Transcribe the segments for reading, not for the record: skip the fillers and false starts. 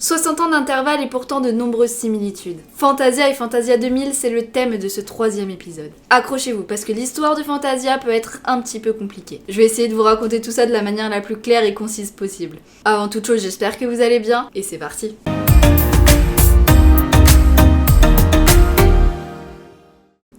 60 ans d'intervalle et pourtant de nombreuses similitudes. Fantasia et Fantasia 2000, c'est le thème de ce 3e épisode. Accrochez-vous, parce que l'histoire de Fantasia peut être un petit peu compliquée. Je vais essayer de vous raconter tout ça de la manière la plus claire et concise possible. Avant toute chose, j'espère que vous allez bien, et c'est parti.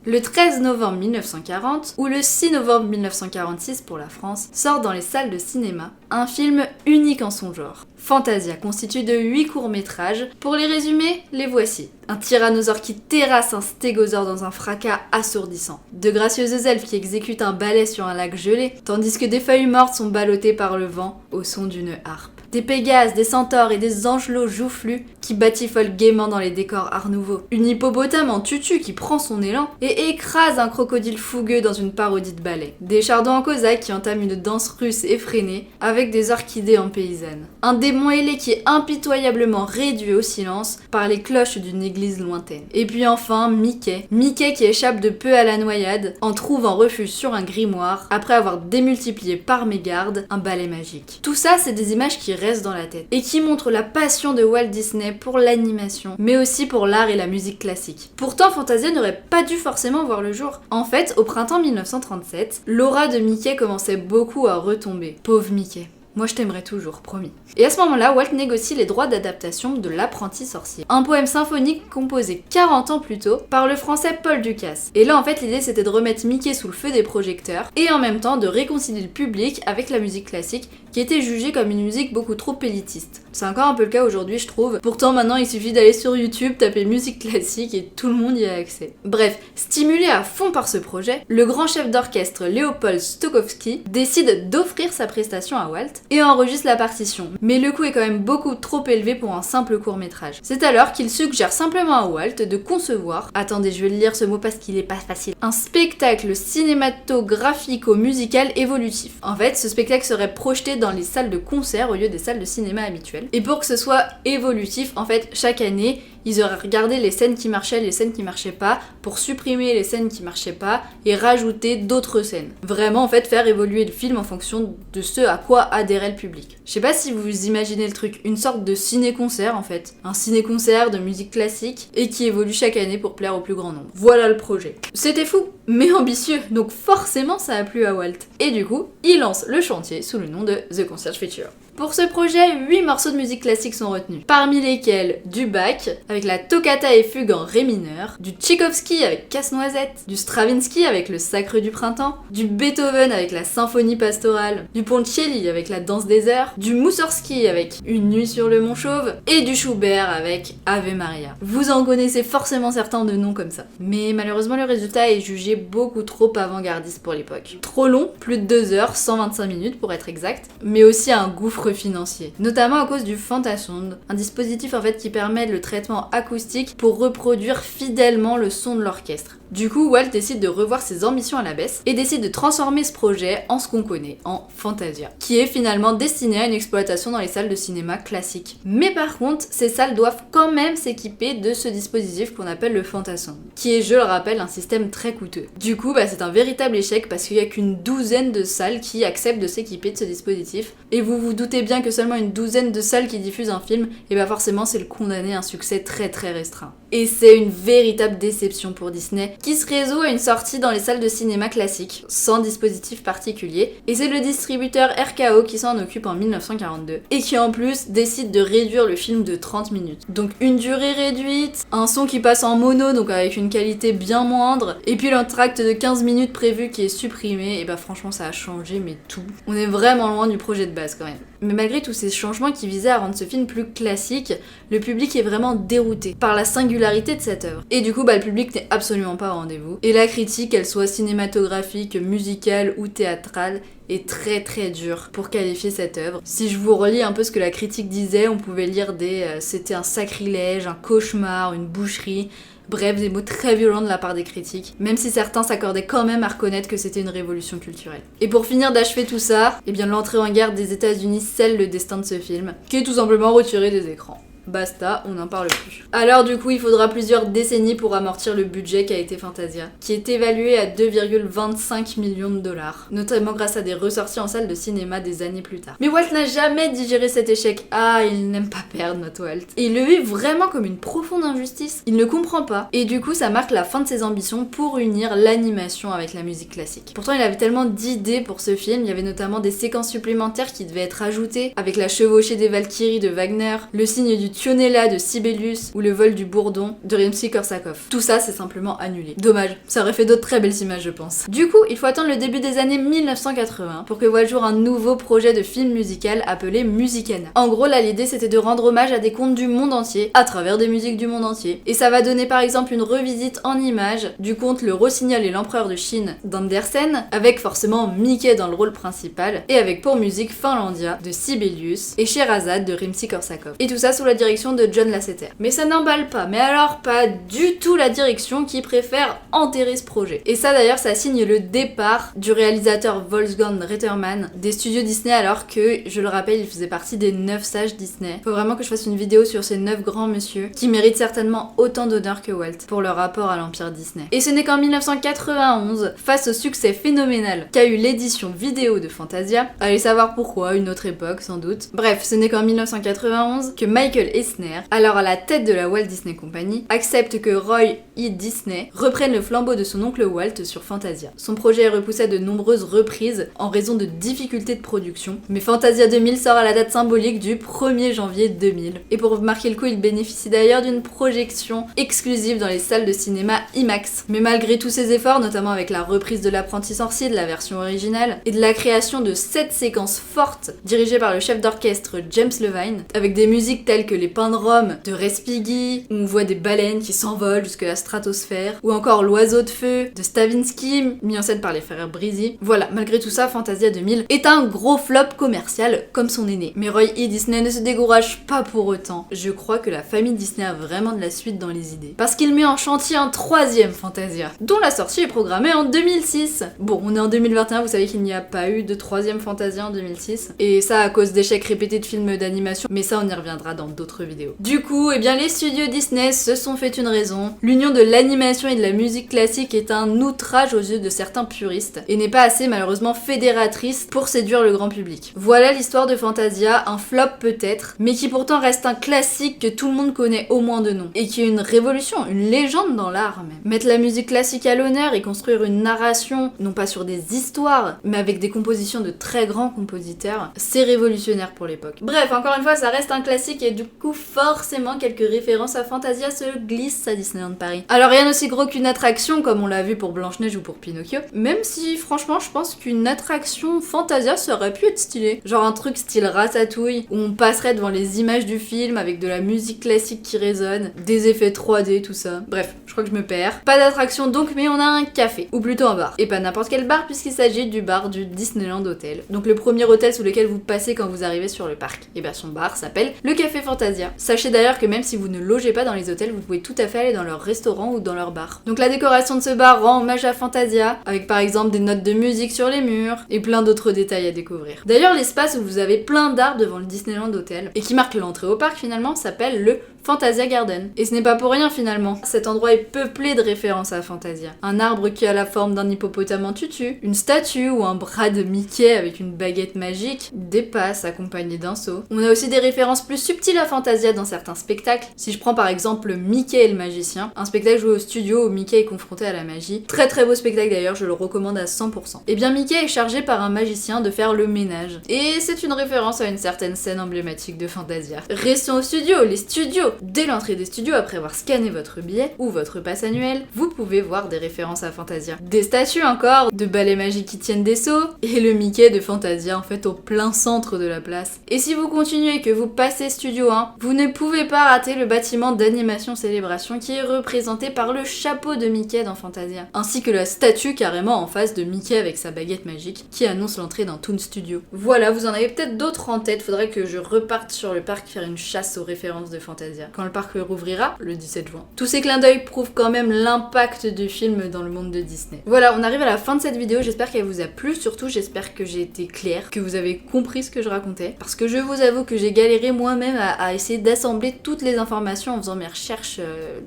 Le 13 novembre 1940, ou le 6 novembre 1946 pour la France, sort dans les salles de cinéma un film unique en son genre. Fantasia, constitué de 8 courts-métrages. Pour les résumer, les voici. Un tyrannosaure qui terrasse un stégosaure dans un fracas assourdissant. De gracieuses elfes qui exécutent un ballet sur un lac gelé, tandis que des feuilles mortes sont ballottées par le vent au son d'une harpe. Des pégases, des centaures et des angelots joufflus qui batifolent gaiement dans les décors art nouveau. Une hippopotame en tutu qui prend son élan et écrase un crocodile fougueux dans une parodie de ballet. Des chardons en cosaque qui entament une danse russe effrénée avec des orchidées en paysanne. Un démon ailé qui est impitoyablement réduit au silence par les cloches d'une église lointaine. Et puis enfin, Mickey. Mickey qui échappe de peu à la noyade en trouvant refuge sur un grimoire après avoir démultiplié par mégarde un balai magique. Tout ça, c'est des images qui restent dans la tête et qui montrent la passion de Walt Disney pour l'animation, mais aussi pour l'art et la musique classique. Pourtant, Fantasia n'aurait pas dû forcément voir le jour. En fait, au printemps 1937, l'aura de Mickey commençait beaucoup à retomber. Pauvre Mickey. Moi je t'aimerais toujours, promis. Et à ce moment-là, Walt négocie les droits d'adaptation de L'Apprenti sorcier, un poème symphonique composé 40 ans plus tôt par le français Paul Dukas. Et là en fait l'idée c'était de remettre Mickey sous le feu des projecteurs et en même temps de réconcilier le public avec la musique classique qui était jugée comme une musique beaucoup trop élitiste. C'est encore un peu le cas aujourd'hui je trouve. Pourtant maintenant il suffit d'aller sur YouTube, taper musique classique et tout le monde y a accès. Bref, stimulé à fond par ce projet, le grand chef d'orchestre Léopold Stokowski décide d'offrir sa prestation à Walt et enregistre la partition. Mais le coût est quand même beaucoup trop élevé pour un simple court-métrage. C'est alors qu'il suggère simplement à Walt de concevoir, attendez je vais le lire ce mot parce qu'il est pas facile, un spectacle cinématographico-musical évolutif. En fait, ce spectacle serait projeté dans les salles de concert au lieu des salles de cinéma habituelles. Et pour que ce soit évolutif, en fait, chaque année, ils auraient regardé les scènes qui marchaient, les scènes qui marchaient pas, pour supprimer les scènes qui marchaient pas et rajouter d'autres scènes. Vraiment, en fait, faire évoluer le film en fonction de ce à quoi adhérait le public. Je sais pas si vous imaginez le truc, une sorte de ciné-concert en fait. Un ciné-concert de musique classique et qui évolue chaque année pour plaire au plus grand nombre. Voilà le projet. C'était fou, mais ambitieux, donc forcément ça a plu à Walt. Et du coup, il lance le chantier sous le nom de The Concert Feature. Pour ce projet, 8 morceaux de musique classique sont retenus, parmi lesquels du Bach, avec la Toccata et Fugue en Ré mineur, du Tchaïkovski avec Casse-Noisette, du Stravinsky avec le Sacre du Printemps, du Beethoven avec la Symphonie pastorale, du Ponchielli avec la Danse des Heures, du Moussorgsky avec Une nuit sur le Mont Chauve, et du Schubert avec Ave Maria. Vous en connaissez forcément certains de noms comme ça. Mais malheureusement, le résultat est jugé beaucoup trop avant-gardiste pour l'époque. Trop long, plus de 2 heures, 125 minutes pour être exact, mais aussi un gouffre financier, notamment à cause du Fantasound, un dispositif en fait qui permet le traitement acoustique pour reproduire fidèlement le son de l'orchestre. Du coup, Walt décide de revoir ses ambitions à la baisse et décide de transformer ce projet en ce qu'on connaît, en Fantasia, qui est finalement destiné à une exploitation dans les salles de cinéma classiques. Mais par contre, ces salles doivent quand même s'équiper de ce dispositif qu'on appelle le Fantasound, qui est, je le rappelle, un système très coûteux. Du coup, c'est un véritable échec parce qu'il n'y a qu'une douzaine de salles qui acceptent de s'équiper de ce dispositif, et vous vous doutez bien que seulement une douzaine de salles qui diffusent un film, et forcément c'est le condamner à un succès très très restreint. Et c'est une véritable déception pour Disney, qui se résout à une sortie dans les salles de cinéma classiques, sans dispositif particulier, et c'est le distributeur RKO qui s'en occupe en 1942, et qui en plus décide de réduire le film de 30 minutes. Donc une durée réduite, un son qui passe en mono, donc avec une qualité bien moindre, et puis l'entracte de 15 minutes prévu qui est supprimé, et franchement ça a changé mais tout. On est vraiment loin du projet de base quand même. Mais malgré tous ces changements qui visaient à rendre ce film plus classique, le public est vraiment dérouté par la singularité de cette œuvre. Et du coup, le public n'est absolument pas au rendez-vous. Et la critique, qu'elle soit cinématographique, musicale ou théâtrale, est très très dure pour qualifier cette œuvre. Si je vous relis un peu ce que la critique disait, on pouvait lire c'était un sacrilège, un cauchemar, une boucherie. Bref, des mots très violents de la part des critiques, même si certains s'accordaient quand même à reconnaître que c'était une révolution culturelle. Et pour finir d'achever tout ça, l'entrée en guerre des États-Unis scelle le destin de ce film, qui est tout simplement retiré des écrans. Basta, on n'en parle plus. Alors du coup, il faudra plusieurs décennies pour amortir le budget qu'a été Fantasia, qui est évalué à 2,25 millions de dollars, notamment grâce à des ressorties en salle de cinéma des années plus tard. Mais Walt n'a jamais digéré cet échec. Ah, il n'aime pas perdre, notre Walt. Et il le vit vraiment comme une profonde injustice. Il ne comprend pas. Et du coup, ça marque la fin de ses ambitions pour unir l'animation avec la musique classique. Pourtant, il avait tellement d'idées pour ce film, il y avait notamment des séquences supplémentaires qui devaient être ajoutées, avec la chevauchée des Valkyries de Wagner, le signe du Tionella de Sibelius ou le vol du Bourdon de Rimsky-Korsakov. Tout ça, c'est simplement annulé. Dommage, ça aurait fait d'autres très belles images, je pense. Du coup, il faut attendre le début des années 1980 pour que voit le jour un nouveau projet de film musical appelé Musicana. En gros, là, l'idée c'était de rendre hommage à des contes du monde entier à travers des musiques du monde entier. Et ça va donner par exemple une revisite en images du conte Le Rossignol et l'Empereur de Chine d'Andersen, avec forcément Mickey dans le rôle principal, et avec pour musique Finlandia de Sibelius et Sherazade de Rimsky-Korsakov. Et tout ça sous la direction de John Lasseter. Mais ça n'emballe pas, mais alors pas du tout la direction qui préfère enterrer ce projet. Et ça d'ailleurs, ça signe le départ du réalisateur Wolfgang Reitermann des studios Disney, alors que, je le rappelle, il faisait partie des 9 sages Disney. Faut vraiment que je fasse une vidéo sur ces 9 grands monsieur qui méritent certainement autant d'honneur que Walt pour leur rapport à l'Empire Disney. Et ce n'est qu'en 1991, face au succès phénoménal qu'a eu l'édition vidéo de Fantasia, allez savoir pourquoi, une autre époque sans doute. Bref, ce n'est qu'en 1991 que Michael Eisner, alors à la tête de la Walt Disney Company, accepte que Roy E. Disney reprenne le flambeau de son oncle Walt sur Fantasia. Son projet est repoussé à de nombreuses reprises en raison de difficultés de production, mais Fantasia 2000 sort à la date symbolique du 1er janvier 2000. Et pour marquer le coup, il bénéficie d'ailleurs d'une projection exclusive dans les salles de cinéma IMAX. Mais malgré tous ces efforts, notamment avec la reprise de l'apprenti sorcier de la version originale, et de la création de 7 séquences fortes dirigées par le chef d'orchestre James Levine, avec des musiques telles que Les Pains de Rome de Respighi, où on voit des baleines qui s'envolent jusque la stratosphère, ou encore L'Oiseau de Feu de Stravinsky, mis en scène par les frères Brizzi. Voilà, malgré tout ça, Fantasia 2000 est un gros flop commercial comme son aîné. Mais Roy E. Disney ne se décourage pas pour autant. Je crois que la famille Disney a vraiment de la suite dans les idées. Parce qu'il met en chantier un 3e Fantasia, dont la sortie est programmée en 2006. Bon, on est en 2021, vous savez qu'il n'y a pas eu de 3e Fantasia en 2006. Et ça à cause d'échecs répétés de films d'animation, mais ça on y reviendra dans d'autres vidéos. Du coup, eh bien les studios Disney se sont fait une raison. L'union de l'animation et de la musique classique est un outrage aux yeux de certains puristes, et n'est pas assez malheureusement fédératrice pour séduire le grand public. Voilà l'histoire de Fantasia, un flop peut-être, mais qui pourtant reste un classique que tout le monde connaît au moins de nom, et qui est une révolution, une légende dans l'art même. Mettre la musique classique à l'honneur et construire une narration, non pas sur des histoires, mais avec des compositions de très grands compositeurs, c'est révolutionnaire pour l'époque. Bref, encore une fois, ça reste un classique et du coup forcément quelques références à Fantasia se glissent à Disneyland Paris. Alors rien aussi gros qu'une attraction comme on l'a vu pour Blanche-Neige ou pour Pinocchio, même si franchement je pense qu'une attraction Fantasia ça aurait pu être stylé. Genre un truc style Ratatouille, où on passerait devant les images du film avec de la musique classique qui résonne, des effets 3D, tout ça. Bref, je crois que je me perds. Pas d'attraction donc, mais on a un café, ou plutôt un bar. Et pas n'importe quel bar puisqu'il s'agit du bar du Disneyland Hotel. Donc le premier hôtel sous lequel vous passez quand vous arrivez sur le parc. Et bien son bar s'appelle le Café Fantasia. Sachez d'ailleurs que même si vous ne logez pas dans les hôtels, vous pouvez tout à fait aller dans leur restaurant ou dans leur bar. Donc la décoration de ce bar rend hommage à Fantasia, avec par exemple des notes de musique sur les murs, et plein d'autres détails à découvrir. D'ailleurs, l'espace où vous avez plein d'arbres devant le Disneyland Hotel, et qui marque l'entrée au parc finalement, s'appelle le Fantasia Garden. Et ce n'est pas pour rien finalement. Cet endroit est peuplé de références à Fantasia. Un arbre qui a la forme d'un hippopotame en tutu, une statue ou un bras de Mickey avec une baguette magique, des passes accompagnées d'un seau. On a aussi des références plus subtiles à Fantasia dans certains spectacles. Si je prends par exemple Mickey et le magicien, un spectacle joué au studio où Mickey est confronté à la magie. Très très beau spectacle d'ailleurs, je le recommande à 100%. Et bien Mickey est chargé par un magicien de faire le ménage. Et c'est une référence à une certaine scène emblématique de Fantasia. Restons au studio, les studios. Dès l'entrée des studios, après avoir scanné votre billet ou votre passe annuel, vous pouvez voir des références à Fantasia. Des statues encore, de balais magiques qui tiennent des seaux, et le Mickey de Fantasia en fait au plein centre de la place. Et si vous continuez et que vous passez Studio 1, vous ne pouvez pas rater le bâtiment d'animation célébration qui est représenté par le chapeau de Mickey dans Fantasia, ainsi que la statue carrément en face de Mickey avec sa baguette magique qui annonce l'entrée d'un Toon Studio. Voilà, vous en avez peut-être d'autres en tête, faudrait que je reparte sur le parc faire une chasse aux références de Fantasia. Quand le parc rouvrira le 17 juin. Tous ces clins d'œil prouvent quand même l'impact du film dans le monde de Disney. Voilà, on arrive à la fin de cette vidéo, j'espère qu'elle vous a plu, surtout j'espère que j'ai été claire, que vous avez compris ce que je racontais, parce que je vous avoue que j'ai galéré moi-même à essayer d'assembler toutes les informations en faisant mes recherches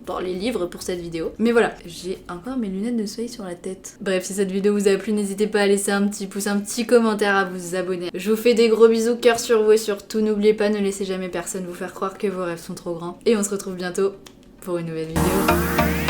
dans les livres pour cette vidéo. Mais voilà, j'ai encore mes lunettes de soleil sur la tête. Bref, si cette vidéo vous a plu, n'hésitez pas à laisser un petit pouce, un petit commentaire, à vous abonner. Je vous fais des gros bisous, cœur sur vous et surtout n'oubliez pas, ne laissez jamais personne vous faire croire que vos rêves sont trop grands. Et on se retrouve bientôt pour une nouvelle vidéo.